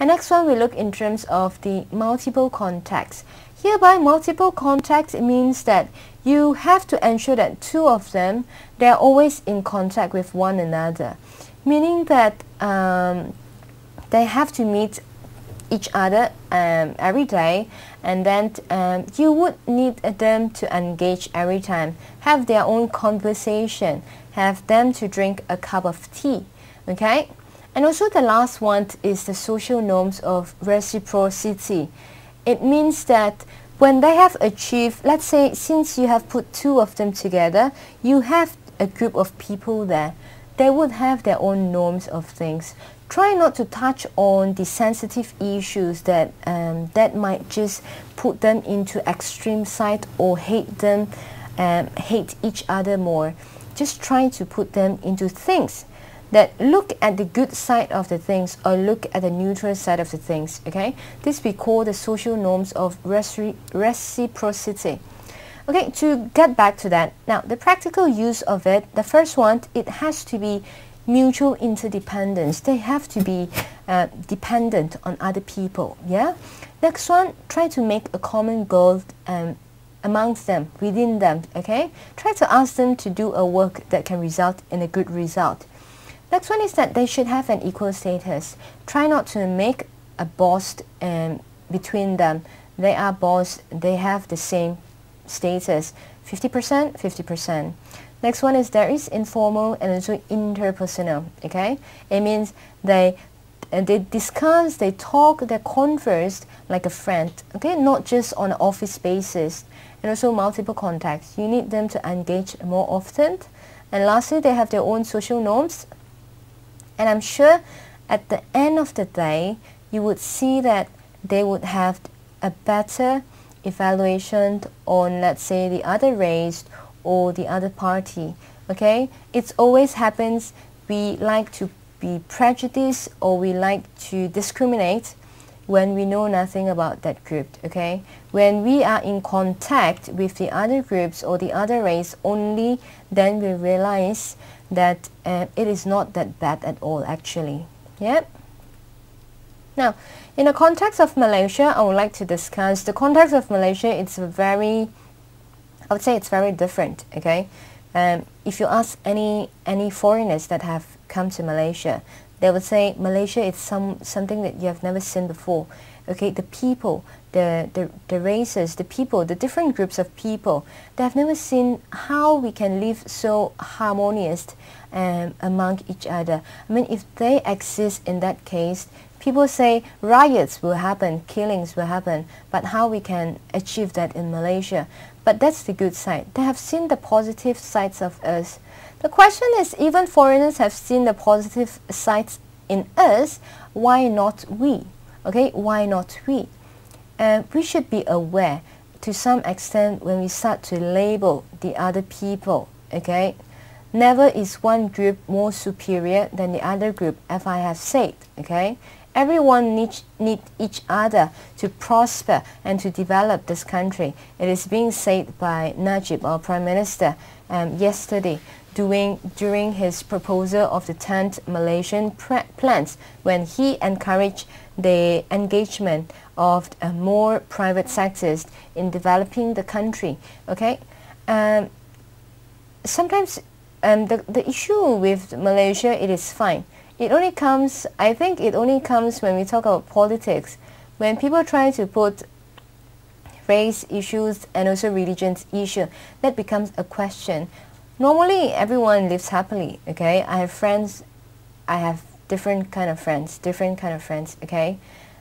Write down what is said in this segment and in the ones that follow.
And next one, we look in terms of the multiple contacts. Hereby, multiple contacts means that you have to ensure that two of them, they are always in contact with one another, meaning that they have to meet each other every day, and then you would need them to engage every time, have their own conversation, have them to drink a cup of tea, okay? And also the last one is the social norms of reciprocity. It means that when they have achieved, let's say since you have put two of them together, you have a group of people there. They would have their own norms of things. Try not to touch on the sensitive issues that that might just put them into extreme side or hate them, hate each other more. Just try to put them into things that look at the good side of the things or look at the neutral side of the things. Okay, this we call the social norms of reciprocity. Okay, to get back to that, now the practical use of it, the first one, it has to be mutual interdependence. They have to be dependent on other people. Yeah. Next one, try to make a common goal amongst them, within them. Okay. Try to ask them to do a work that can result in a good result. Next one is that they should have an equal status. Try not to make a boss between them. They are boss. They have the same status. 50%, 50%. Next one is there is informal and also interpersonal. Okay, it means they discuss, they talk, they converse like a friend. Okay, not just on an office basis. And also multiple contacts. You need them to engage more often. And lastly, they have their own social norms. And I'm sure at the end of the day, you would see that they would have a better evaluation on, let's say, the other race or the other party. Okay, it always happens. We like to be prejudiced or we like to discriminate when we know nothing about that group. Okay, when we are in contact with the other groups or the other race, only then we realize that it is not that bad at all actually. Yeah. Now, in the context of Malaysia, I would like to discuss the context of Malaysia. It's I would say it's very different. Okay, if you ask any foreigners that have come to Malaysia, they would say Malaysia is something that you have never seen before. Okay, the people, the races, the people, the different groups of people, they have never seen how we can live so harmonious among each other. I mean, if they exist in that case, people say riots will happen, killings will happen, but how we can achieve that in Malaysia? But that's the good side. They have seen the positive sides of us. The question is, even foreigners have seen the positive sides in us, why not we? Okay, why not we? We should be aware to some extent when we start to label the other people. Okay, never is one group more superior than the other group, as I have said. Okay, everyone needs each other to prosper and to develop this country. It is being said by Najib, our Prime Minister, yesterday during his proposal of the 10th Malaysian plans, when he encouraged the engagement of more private sectors in developing the country. Okay, sometimes the issue with Malaysia, it is fine. It only comes, I think it only comes when we talk about politics, when people try to put race issues and also religions issue, that becomes a question. Normally everyone lives happily. Okay, I have friends, I have different kind of friends, okay,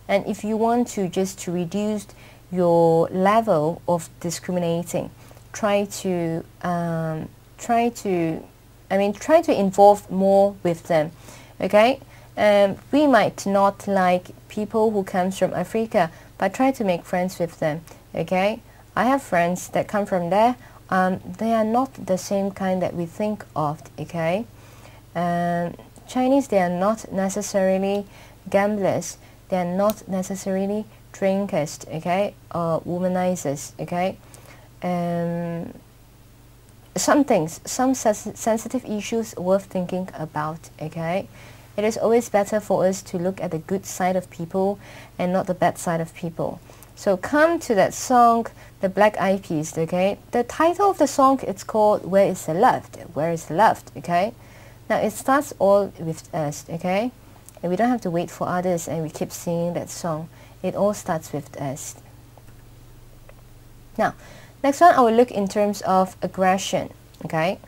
and if you want to just to reduce your level of discriminating, try to involve more with them. Okay, we might not like people who comes from Africa, but try to make friends with them. Okay, I have friends that come from there. They are not the same kind that we think of. Okay, Chinese, they are not necessarily gamblers. They are not necessarily drinkers. Okay, or womanizers. Okay, some things, some sensitive issues worth thinking about. Okay, It is always better for us to look at the good side of people and not the bad side of people. So come to that song, the Black Eyed Peas, okay? The title of the song, it's called Where is the Love? Where is the love, okay? Now it starts all with us, okay? And we don't have to wait for others and we keep singing that song. It all starts with us. Now, next one I will look in terms of aggression, okay?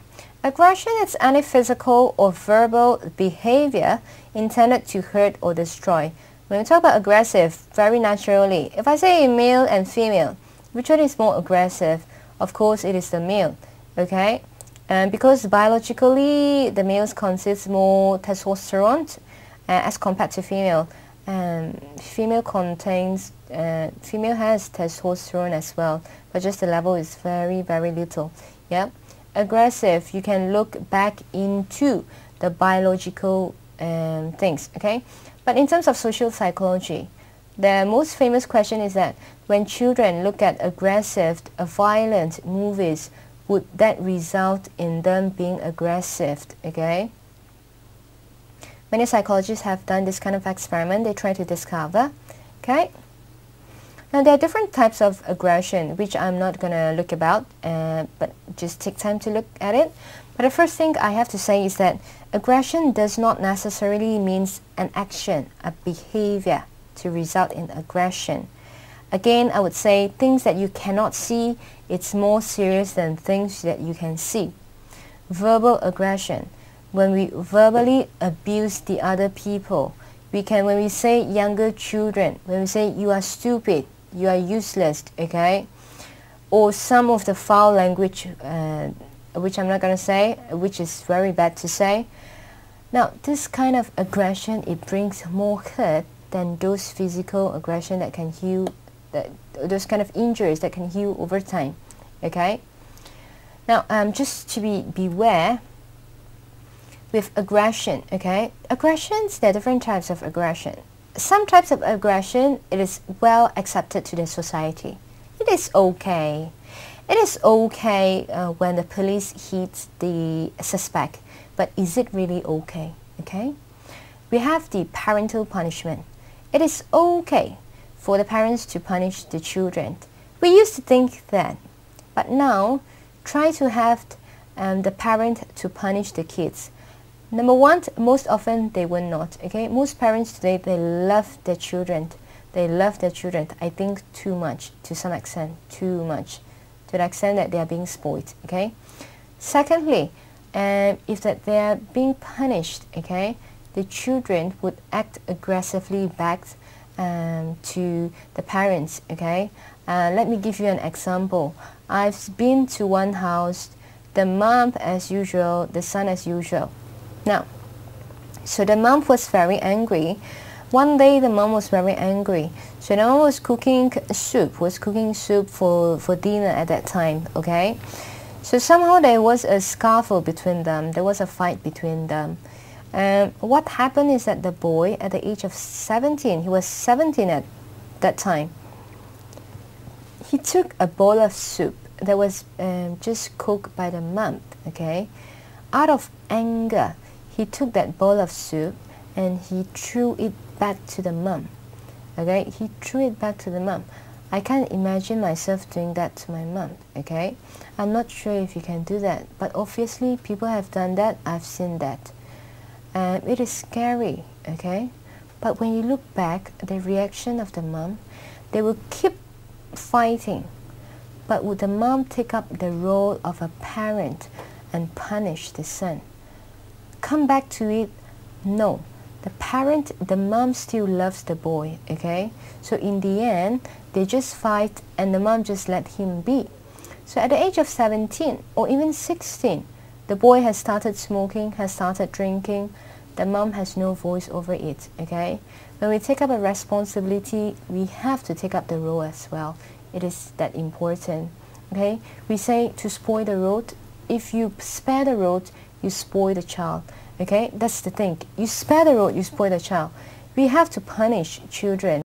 Aggression is any physical or verbal behavior intended to hurt or destroy. When we talk about aggressive, very naturally, if I say male and female, which one is more aggressive? Of course, it is the male, okay? And because biologically, the males consist more testosterone as compared to female. Female has testosterone as well, but just the level is very, very little. Yeah. Aggressive, you can look back into the biological things, okay? But in terms of social psychology, the most famous question is that when children look at aggressive, violent movies, would that result in them being aggressive, okay? Many psychologists have done this kind of experiment. They try to discover, okay? Now there are different types of aggression, which I'm not going to look about, but just take time to look at it. But the first thing I have to say is that aggression does not necessarily mean an action, a behavior to result in aggression. Again, I would say things that you cannot see, it's more serious than things that you can see. Verbal aggression. When we verbally abuse the other people, when we say younger children, when we say you are stupid, you are useless, okay? Or some of the foul language, which I'm not going to say, which is very bad to say. Now, this kind of aggression, it brings more hurt than those physical aggression that can heal, those kind of injuries that can heal over time, okay? Now, just to beware with aggression, okay? Aggressions, there are different types of aggression. Some types of aggression, it is well accepted to the society. It is okay. It is okay when the police hits the suspect, but is it really okay, okay? We have the parental punishment. It is okay for the parents to punish the children. We used to think that, but now try to have the parent to punish the kids. Number one, most often they will not, okay? Most parents today, they love their children. They love their children, I think, too much, to some extent, too much, to the extent that they are being spoiled, okay? Secondly, if that they are being punished, okay, the children would act aggressively back to the parents, okay? Let me give you an example. I've been to one house, the mom as usual, the son as usual. Now, so the mom was very angry. One day the mom was very angry. So the mom was cooking soup for dinner at that time, okay? So somehow there was a scuffle between them. There was a fight between them. What happened is that the boy, at the age of 17, he was 17 at that time, he took a bowl of soup that was just cooked by the mom, okay? Out of anger, he took that bowl of soup and he threw it back to the mom, okay? He threw it back to the mom. I can't imagine myself doing that to my mom, okay? I'm not sure if you can do that, but obviously people have done that. I've seen that. It is scary, okay? But when you look back, the reaction of the mom, they will keep fighting. But would the mom take up the role of a parent and punish the son? Come back to it, no. The mom still loves the boy, okay? So in the end, they just fight and the mom just let him be. So at the age of 17 or even 16, the boy has started smoking, has started drinking. The mom has no voice over it, okay? When we take up a responsibility, we have to take up the role as well. It is that important, okay? We say to spoil the road. If you spare the road, you spoil the child, okay? That's the thing. You spare the road, you spoil the child. We have to punish children.